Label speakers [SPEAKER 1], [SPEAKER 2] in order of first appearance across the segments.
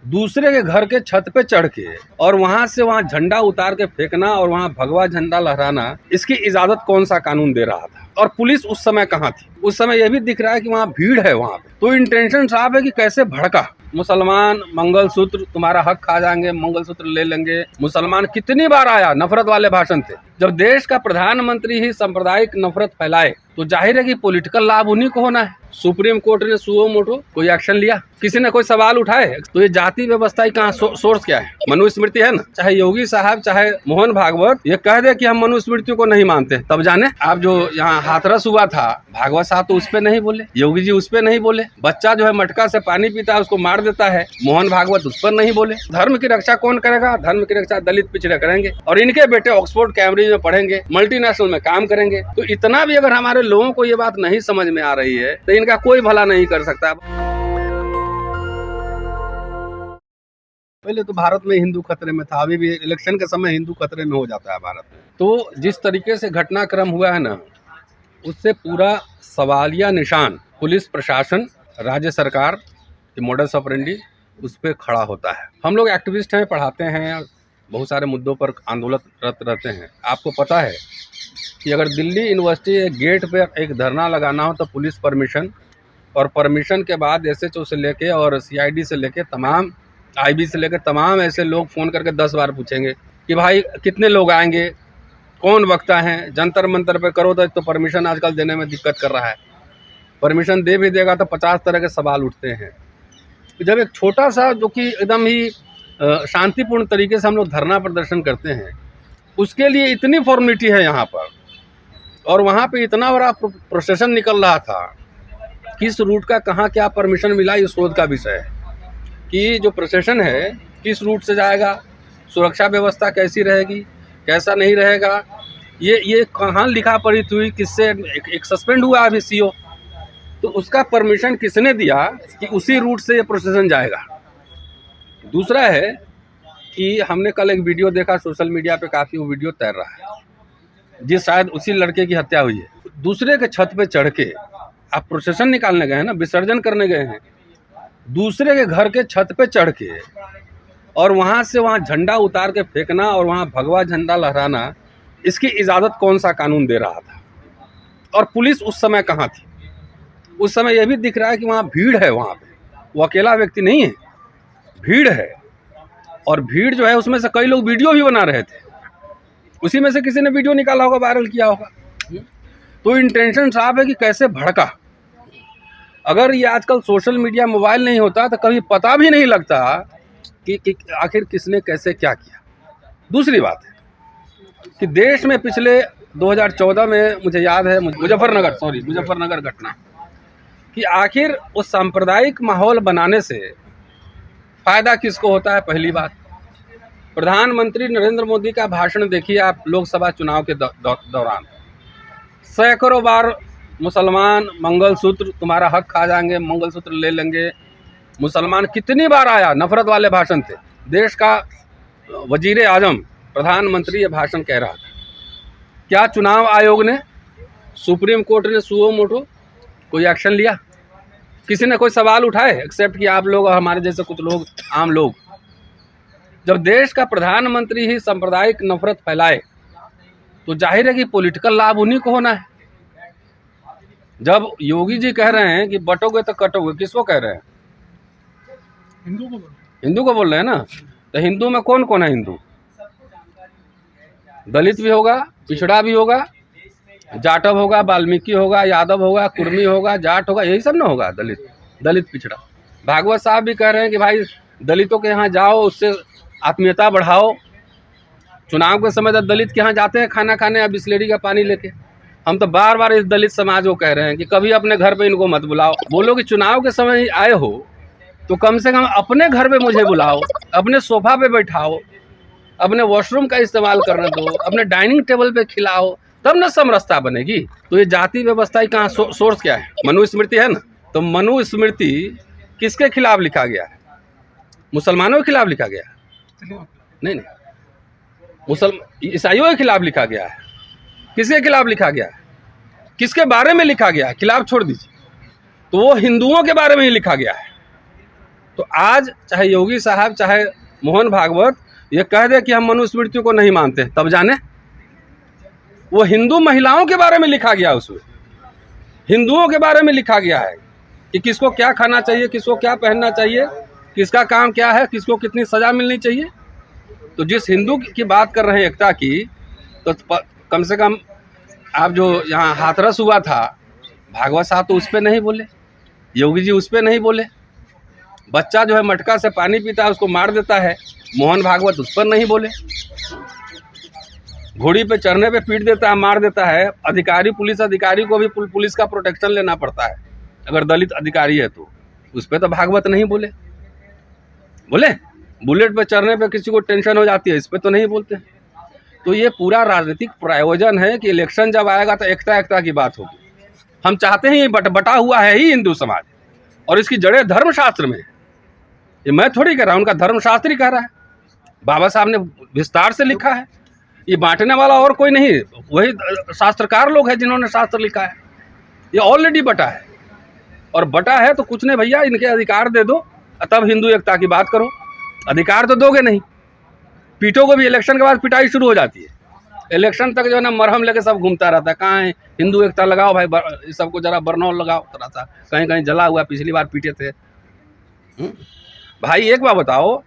[SPEAKER 1] दूसरे के घर के छत पे चढ़ के और वहां से वहां झंडा उतार के फेंकना और वहां भगवा झंडा लहराना, इसकी इजाजत कौन सा कानून दे रहा था? और पुलिस उस समय कहाँ थी? उस समय यह भी दिख रहा है कि वहां भीड़ है वहां पे। तो इंटेंशन साफ है कि कैसे भड़का। मुसलमान मंगलसूत्र तुम्हारा हक खा जाएंगे, मंगलसूत्र ले लेंगे। मुसलमान कितनी बार आया, नफरत वाले भाषण थे। जब देश का प्रधानमंत्री ही सांप्रदायिक नफरत फैलाए तो जाहिर है कि पॉलिटिकल लाभ उन्हीं को होना है। सुप्रीम कोर्ट ने सुओ मोटो कोई एक्शन लिया? किसी ने कोई सवाल उठाए? तो ये जाति व्यवस्था कहाँ सोर्स क्या है? मनुस्मृति है ना। चाहे योगी साहब चाहे मोहन भागवत ये कह दे कि हम मनुस्मृति को नहीं मानते, तब जाने आप जो यहाँ हाथरस हुआ था, भागवत साहब तो उस पे नहीं बोले, योगी जी उस पे नहीं बोले। बच्चा जो है मटका से पानी पीता है उसको मार देता है, मोहन भागवत उस पर नहीं बोले। धर्म की रक्षा कौन करेगा? धर्म की रक्षा दलित पिछड़े करेंगे और इनके बेटे ऑक्सफोर्ड कैम्ब्रिज में पढ़ेंगे, मल्टीनेशनल में काम करेंगे। तो इतना भी अगर हमारे लोगों को ये बात नहीं समझ में आ रही है तो इनका कोई भला नहीं कर सकता। पहले तो भारत में हिंदू खतरे में था, अभी भी इलेक्शन के समय हिंदू खतरे में हो जाता है भारत में। तो जिस तरीके से घटनाक्रम हुआ है ना, उससे पूरा सवालिया निशान पुलिस प्रशासन, राज्य सरकार की मोडस ऑपरेंडी उस पर खड़ा होता है। हम लोग एक्टिविस्ट हैं, पढ़ाते हैं, बहुत सारे मुद्दों पर आंदोलनरत रहते हैं। आपको पता है कि अगर दिल्ली यूनिवर्सिटी गेट पे एक धरना लगाना हो तो पुलिस परमिशन, और परमिशन के बाद एसएचओ से लेके और सीआईडी से लेके तमाम आईबी से लेकर तमाम ऐसे लोग फ़ोन करके 10 बार पूछेंगे कि भाई कितने लोग आएंगे, कौन वक्ता हैं, जंतर मंतर पे करो तो परमिशन आजकल देने में दिक्कत कर रहा है। परमिशन दे भी देगा तो 50 तरह के सवाल उठते हैं। जब एक छोटा सा जो कि एकदम ही शांतिपूर्ण तरीके से हम लोग धरना प्रदर्शन करते हैं, उसके लिए इतनी फॉर्मेलिटी है यहाँ पर, और वहाँ पे इतना बड़ा प्रोसेशन निकल रहा था। किस रूट का कहाँ क्या परमिशन मिला ये शोध का विषय है कि जो प्रोसेशन है किस रूट से जाएगा, सुरक्षा व्यवस्था कैसी रहेगी, कैसा नहीं रहेगा, ये कहाँ लिखा पढ़ी हुई, किससे एक सस्पेंड हुआ अभी सीओ, तो उसका परमिशन किसने दिया कि उसी रूट से ये प्रोसेशन जाएगा। दूसरा है कि हमने कल एक वीडियो देखा सोशल मीडिया पे, काफ़ी वो वीडियो तैर रहा है जिस शायद उसी लड़के की हत्या हुई है। दूसरे के छत पे चढ़ के आप प्रोसेशन निकालने गए हैं ना, विसर्जन करने गए हैं, दूसरे के घर के छत पे चढ़ के और वहाँ से वहाँ झंडा उतार के फेंकना और वहाँ भगवा झंडा लहराना, इसकी इजाज़त कौन सा कानून दे रहा था? और पुलिस उस समय कहाँ थी? उस समय यह भी दिख रहा है कि वहाँ भीड़ है, वहाँ पे वो अकेला व्यक्ति नहीं है, भीड़ है। और भीड़ जो है उसमें से कई लोग वीडियो भी बना रहे थे, उसी में से किसी ने वीडियो निकाला होगा, वायरल किया होगा। तो इंटेंशन साफ है कि कैसे भड़का। अगर ये आजकल सोशल मीडिया मोबाइल नहीं होता तो कभी पता भी नहीं लगता कि आखिर किसने कैसे क्या किया। दूसरी बात है कि देश में पिछले 2014 में मुझे याद है मुजफ्फरनगर घटना, कि आखिर उस सांप्रदायिक माहौल बनाने से फ़ायदा किसको होता है? पहली बात, प्रधानमंत्री नरेंद्र मोदी का भाषण देखिए आप लोकसभा चुनाव के दौरान, सैकड़ों बार मुसलमान मंगलसूत्र तुम्हारा हक खा जाएंगे, मंगलसूत्र ले लेंगे। मुसलमान कितनी बार आया, नफरत वाले भाषण थे। देश का वजीर आजम प्रधानमंत्री ये भाषण कह रहा था। क्या चुनाव आयोग ने, सुप्रीम कोर्ट ने सुओ मोटो कोई एक्शन लिया? किसी ने कोई सवाल उठाए एक्सेप्ट कि आप लोग और हमारे जैसे कुछ लोग, आम लोग? जब देश का प्रधानमंत्री ही सांप्रदायिक नफरत फैलाए तो जाहिर है कि पॉलिटिकल लाभ उन्हीं को होना है। जब योगी जी कह रहे हैं कि बटोगे तो कटोगे, किसको कह रहे हैं? हिंदू को बोल रहे हैं ना। तो हिंदू में कौन कौन है? हिंदू दलित भी होगा, पिछड़ा भी होगा, जाटव होगा, वाल्मीकि होगा, यादव होगा, कुर्मी होगा, जाट होगा, यही सब ना होगा। दलित पिछड़ा। भागवत साहब भी कह रहे हैं कि भाई दलितों के यहाँ जाओ, उससे आत्मीयता बढ़ाओ। चुनाव के समय तो दलित के यहाँ जाते हैं खाना खाने या बिस्लेरी का पानी लेके। हम तो बार बार इस दलित समाज को कह रहे हैं कि कभी अपने घर पे इनको मत बुलाओ। बोलो कि चुनाव के समय आए हो तो कम से कम अपने घर पे मुझे बुलाओ, अपने सोफा पे बैठाओ, अपने वॉशरूम का इस्तेमाल करने दो, अपने डाइनिंग टेबल पे खिलाओ, तब न समरसता बनेगी। तो ये जाति व्यवस्था कहाँ सोर्स क्या है? मनुस्मृति है ना। तो मनुस्मृति किसके खिलाफ लिखा गया है? मुसलमानों के खिलाफ लिखा गया है? नहीं, ईसाइयों के खिलाफ लिखा गया है। किसके खिलाफ लिखा गया है? किसके बारे में लिखा गया है? खिलाफ छोड़ दीजिए, तो वो हिंदुओं के बारे में ही लिखा गया है। तो आज चाहे योगी साहब चाहे मोहन भागवत ये कह दे कि हम मनुस्मृति को नहीं मानते, तब जाने वो हिंदू महिलाओं के बारे में लिखा गया, उसमें हिंदुओं के बारे में लिखा गया है कि किसको क्या खाना चाहिए, किसको क्या पहनना चाहिए, किसका काम क्या है, किसको कितनी सजा मिलनी चाहिए। तो जिस हिंदू की बात कर रहे हैं एकता की, तो कम से कम आप जो यहाँ हाथरस हुआ था, भागवत साहब तो उस पर नहीं बोले, योगी जी उस पर नहीं बोले। बच्चा जो है मटका से पानी पीता है उसको मार देता है, मोहन भागवत उस पर नहीं बोले। घोड़ी पे चढ़ने पे पीट देता है, मार देता है। अधिकारी, पुलिस अधिकारी को भी पुलिस का प्रोटेक्शन लेना पड़ता है अगर दलित अधिकारी है तो, उस पर तो भागवत नहीं बोले। बुलेट पे चढ़ने पे किसी को टेंशन हो जाती है, इस पर तो नहीं बोलते। तो ये पूरा राजनीतिक प्रायोजन है कि इलेक्शन जब आएगा तो एकता की बात होगी। हम चाहते हैं ये बटा हुआ है ही हिंदू समाज, और इसकी जड़ें धर्मशास्त्र में है। ये मैं थोड़ी कह रहा हूँ, उनका धर्मशास्त्र ही कह रहा है, बाबा साहब ने विस्तार से लिखा है। ये बांटने वाला और कोई नहीं, वही शास्त्रकार लोग हैं जिन्होंने शास्त्र लिखा है। ये ऑलरेडी बटा है, और बटा है तो कुछ नहीं भैया, इनके अधिकार दे दो, तब हिंदू एकता की बात करो। अधिकार तो दोगे नहीं, पीटों को भी इलेक्शन के बाद पिटाई शुरू हो जाती है। इलेक्शन तक जो है ना मरहम लेके सब घूमता रहता है, कहाँ है हिंदू एकता लगाओ भाई, सबको जरा बरनौल लगाओ थोड़ा सा, कहीं कहीं जला हुआ, पिछली बार पीटे थे। भाई एक बार बताओ,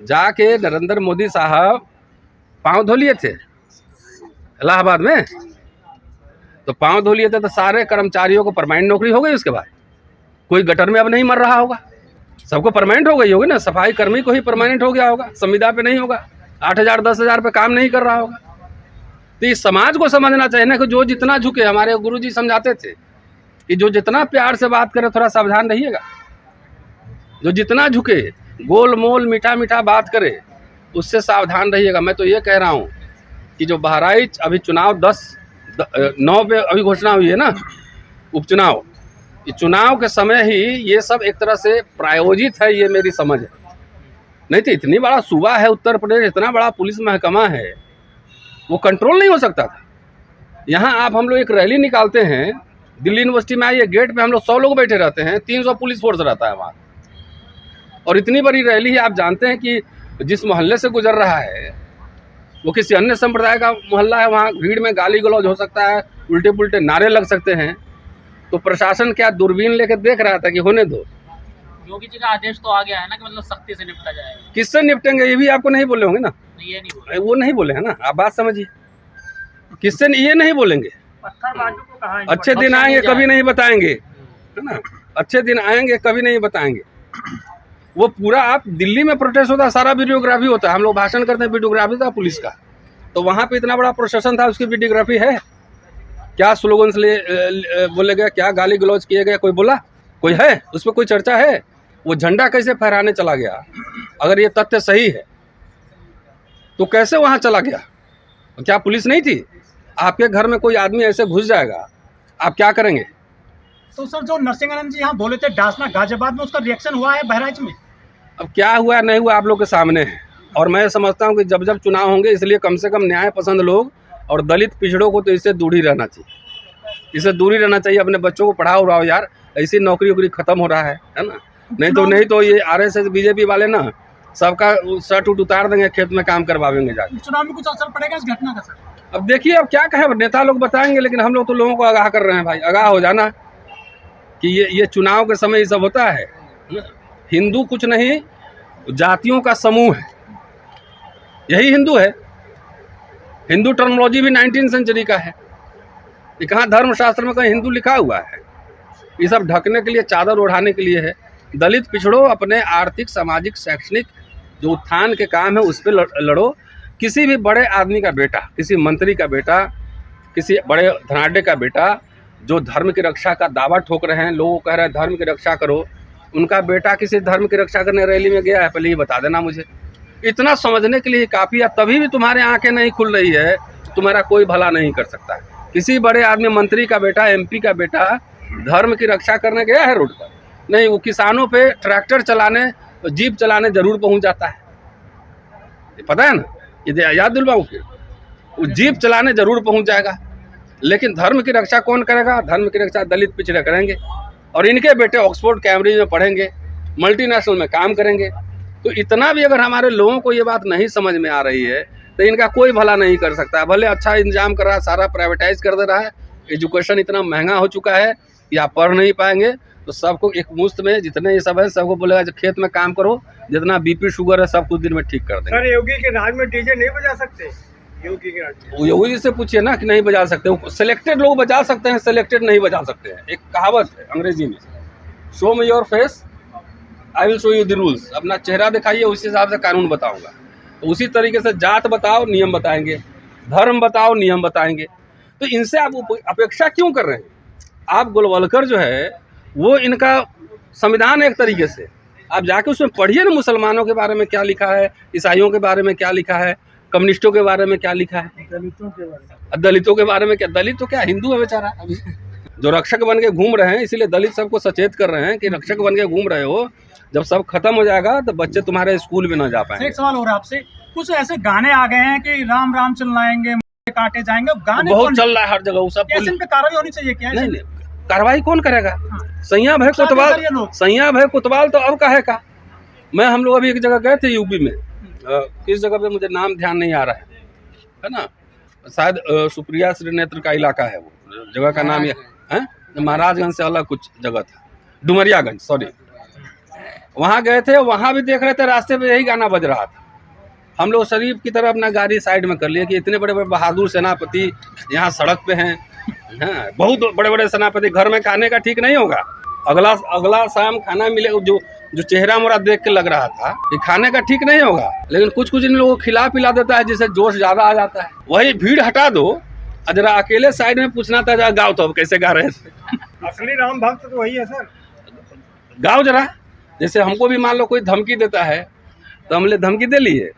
[SPEAKER 1] जाके नरेंद्र मोदी साहब पाँव धो लिए थे इलाहाबाद में, तो पाँव धो लिए थे तो सारे कर्मचारियों को परमानेंट नौकरी हो गई। उसके बाद कोई गटर में अब नहीं मर रहा होगा, सबको परमानेंट हो गई होगी ना। सफाई कर्मी को ही परमानेंट हो गया होगा, संविदा पे नहीं होगा, 8,000 10,000 पे काम नहीं कर रहा होगा। तो इस समाज को समझना चाहिए ना कि जो जितना झुके, हमारे गुरुजी समझाते थे कि जो जितना प्यार से बात करे थोड़ा सावधान रहिएगा, जो जितना झुके, गोल मोल मीठा मीठा बात करे, उससे सावधान रहिएगा। मैं तो ये कह रहा हूँ कि जो बहराइच अभी चुनाव 10-9 पे अभी घोषणा हुई है ना, उपचुनाव, ये चुनाव के समय ही ये सब एक तरह से प्रायोजित है, ये मेरी समझ है। नहीं तो इतनी बड़ा सूबा है उत्तर प्रदेश, इतना बड़ा पुलिस महकमा है, वो कंट्रोल नहीं हो सकता था। यहाँ आप हम लोग एक रैली निकालते हैं, दिल्ली यूनिवर्सिटी में आइए, गेट पे हम लोग 100 लोग बैठे रहते हैं, 300 पुलिस फोर्स रहता है वहाँ। और इतनी बड़ी रैली है, आप जानते हैं कि जिस मोहल्ले से गुजर रहा है वो किसी अन्य संप्रदाय का मोहल्ला है, वहाँ भीड़ में गाली गलौज हो सकता है, उल्टे पुल्टे नारे लग सकते हैं। तो प्रशासन क्या दूरबीन लेकर देख रहा था कि होने दो?
[SPEAKER 2] योगी जी का आदेश तो आ गया है ना कि मतलब सख्ती से निपटा जाएगा।
[SPEAKER 1] किससे निपटेंगे ये भी आपको नहीं बोले होंगे ना,
[SPEAKER 2] ये नहीं बोले,
[SPEAKER 1] वो नहीं बोले है ना, आप बात समझिए। किससे ये नहीं बोलेंगे?
[SPEAKER 2] पत्थरबाजों को कहा
[SPEAKER 1] अच्छे दिन आएंगे कभी नहीं बताएंगे, है ना, अच्छे दिन आएंगे कभी नहीं बताएंगे। वो पूरा आप दिल्ली में प्रोटेस्ट होता है, सारा वीडियोग्राफी होता है, हम लोग भाषण करते हैं, वीडियोग्राफी था पुलिस का, तो वहाँ पे इतना बड़ा प्रोसेशन था, उसकी वीडियोग्राफी है। क्या स्लोगन बोले गए, क्या गाली गलौज किए गए, कोई बोला? कोई है उस पर कोई चर्चा है? वो झंडा कैसे फहराने चला गया? अगर ये तथ्य सही है तो कैसे वहाँ चला गया? क्या पुलिस नहीं थी? आपके घर में कोई आदमी ऐसे घुस जाएगा, आप क्या करेंगे?
[SPEAKER 2] तो सर जो नरसिंहानंद जी यहाँ बोले थे डासना गाजियाबाद में, उसका रिएक्शन हुआ है बहराइच में?
[SPEAKER 1] अब क्या हुआ नहीं हुआ आप लोग के सामने है, और मैं समझता हूँ कि जब जब चुनाव होंगे, इसलिए कम से कम न्याय पसंद लोग और दलित पिछड़ों को तो इससे दूर ही रहना चाहिए, इससे दूर ही रहना चाहिए। अपने बच्चों को पढ़ाओ उड़ाओ यार, ऐसी नौकरी वोकरी खत्म हो रहा है ना। नहीं तो ये RSS बीजेपी वाले ना सबका शर्ट उतार देंगे, खेत में काम करवाएंगे जाके।
[SPEAKER 2] चुनाव में कुछ असर पड़ेगा इस घटना का सर?
[SPEAKER 1] अब देखिए, अब क्या कहें, नेता लोग बताएंगे, लेकिन हम लोग तो लोगों को आगाह कर रहे हैं भाई, आगाह हो जाना कि ये चुनाव के समय ये सब होता है। हिंदू कुछ नहीं, जातियों का समूह है, यही हिंदू है। हिंदू टर्मिनोलॉजी भी 19वीं सेंचुरी का है, ये कहाँ धर्मशास्त्र में कहीं हिंदू लिखा हुआ है? ये सब ढकने के लिए, चादर ओढ़ाने के लिए है। दलित पिछड़ो, अपने आर्थिक सामाजिक शैक्षणिक जो उत्थान के काम है उस पर लड़ो। किसी भी बड़े आदमी का बेटा, किसी मंत्री का बेटा, किसी बड़े धनाढ्य का बेटा जो धर्म की रक्षा का दावा ठोक रहे हैं, लोगों कह रहे हैं धर्म की रक्षा करो, उनका बेटा किसी धर्म की रक्षा करने रैली में गया है, पहले ये बता देना मुझे। इतना समझने के लिए काफ़ी है, तभी भी तुम्हारे आंखें नहीं खुल रही है, तुम्हारा कोई भला नहीं कर सकता है। किसी बड़े आदमी, मंत्री का बेटा, MP का बेटा धर्म की रक्षा करने गया है रोड पर? नहीं, वो किसानों पे ट्रैक्टर चलाने, जीप चलाने जरूर पहुंच जाता है, पता है ना, ये याद दिलवाऊं फिर, वो जीप चलाने जरूर पहुंच जाएगा। लेकिन धर्म की रक्षा कौन करेगा? धर्म की रक्षा दलित पिछड़े करेंगे, और इनके बेटे ऑक्सफोर्ड कैम्ब्रिज में पढ़ेंगे, मल्टीनेशनल में काम करेंगे। तो इतना भी अगर हमारे लोगों को ये बात नहीं समझ में आ रही है तो इनका कोई भला नहीं कर सकता है। भले अच्छा इंतजाम कर रहा है, सारा प्राइवेटाइज कर दे रहा है, एजुकेशन इतना महंगा हो चुका है कि आप पढ़ नहीं पाएंगे, तो सबको एक मुफ्त में जितने ये सब है सबको बोलेगा खेत में काम करो, जितना बीपी शुगर है सब कुछ दिन में ठीक कर देंगे।
[SPEAKER 3] सर योगी के राज में डीजे नहीं बजा सकते? योगी के राज में
[SPEAKER 1] योगी जी से पूछिए ना कि नहीं बजा सकते। सिलेक्टेड लोग बजा सकते हैं, सिलेक्टेड नहीं बजा सकते हैं। एक कहावत है अंग्रेजी में, show me your face I will show you the rules. अपना चेहरा दिखाइए, उसी हिसाब से कानून बताऊंगा। तो उसी तरीके से जात बताओ नियम बताएंगे, धर्म बताओ नियम बताएंगे। तो इनसे आप अपेक्षा क्यों कर रहे हैं? आप गोलवलकर जो है वो इनका संविधान एक तरीके से, आप जाके उसमें पढ़िए ना, मुसलमानों के बारे में क्या लिखा है, ईसाइयों के बारे में क्या लिखा है, कम्युनिस्टों के बारे में क्या लिखा है, दलितों के बारे में क्या। दलित तो क्या हिंदू है बेचारा, अभी जो रक्षक बन के घूम रहे हैं, इसीलिए दलित सबको सचेत कर रहे हैं कि रक्षक बन के घूम रहे हो, जब सब खत्म हो जाएगा तो बच्चे तुम्हारे स्कूल में ना जा पाएंगे।
[SPEAKER 2] एक सवाल हो रहा है आपसे, कुछ ऐसे गाने आ गए हैं कि राम राम चिल्लाएंगे, काटे जाएंगे, गाने
[SPEAKER 1] बहुत चल रहा है हर जगह। वो सब
[SPEAKER 2] पे कार्रवाई होनी चाहिए क्या?
[SPEAKER 1] नहीं, कार्रवाई कौन करेगा? सैया भाई कोतवाल तो अब काहे का। हम लोग अभी एक जगह गए थे यूपी में, किस जगह पे मुझे नाम ध्यान नहीं आ रहा है ना, शायद सुप्रिया श्रीनेत्र का इलाका है, वो जगह का नाम ये है, महाराजगंज से अलग कुछ जगह था, डुमरियागंज, सॉरी। वहाँ गए थे, वहाँ भी देख रहे थे रास्ते पे यही गाना बज रहा था। हम लोग शरीफ की तरह अपना गाड़ी साइड में कर लिए कि इतने बड़े बड़े बहादुर सेनापति यहाँ सड़क पे हैं, हाँ, बहुत बड़े बड़े सेनापति, घर में खाने का ठीक नहीं होगा। अगला शाम खाना मिलेगा, जो चेहरा मोरा देख के लग रहा था कि खाने का ठीक नहीं होगा, लेकिन कुछ इन लोगों को खिला पिला देता है जिससे जोश ज्यादा आ जाता है। वही भीड़ हटा दो, जरा अकेले साइड में पूछना था जरा गाओ तो कैसे गा रहे थे।
[SPEAKER 3] असली राम भक्त तो वही है सर,
[SPEAKER 1] गाओ जरा। जैसे हमको भी मान लो कोई धमकी देता है तो हमने धमकी दे ली है,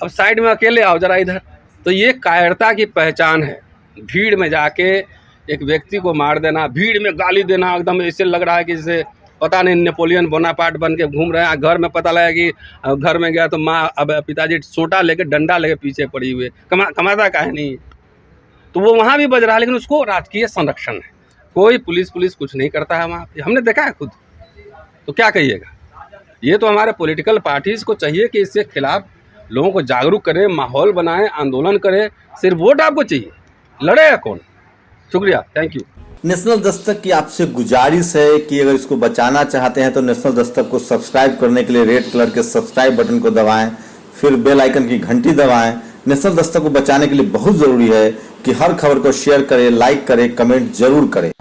[SPEAKER 1] अब साइड में अकेले आओ जरा इधर। तो ये कायरता की पहचान है, भीड़ में जाके एक व्यक्ति को मार देना, भीड़ में गाली देना, एकदम ऐसे लग रहा है कि जैसे पता नहीं नेपोलियन बोनापार्ट बन के घूम रहे हैं। घर में पता लगा कि घर में गया तो माँ अब पिताजी सोटा लेके डंडा लेके पीछे पड़ी हुई, कमाता काहे नहीं। तो वो वहाँ भी बज रहा है, लेकिन उसको राजकीय संरक्षण है, कोई पुलिस कुछ नहीं करता है वहाँ पे, हमने देखा है खुद। तो क्या कहिएगा, ये तो हमारे पॉलिटिकल पार्टीज को चाहिए कि इसके खिलाफ लोगों को जागरूक करें, माहौल बनाएं, आंदोलन करें। सिर्फ वोट आपको चाहिए, लड़ेगा कौन। शुक्रिया, थैंक यू।
[SPEAKER 4] नेशनल दस्तक की आपसे गुजारिश है कि अगर इसको बचाना चाहते हैं तो नेशनल दस्तक को सब्सक्राइब करने के लिए रेड कलर के सब्सक्राइब बटन को दबाएं, फिर बेल आइकन की घंटी दबाएं। नेशनल दस्तक को बचाने के लिए बहुत जरूरी है कि हर खबर को शेयर करें, लाइक करें, कमेंट जरूर करें।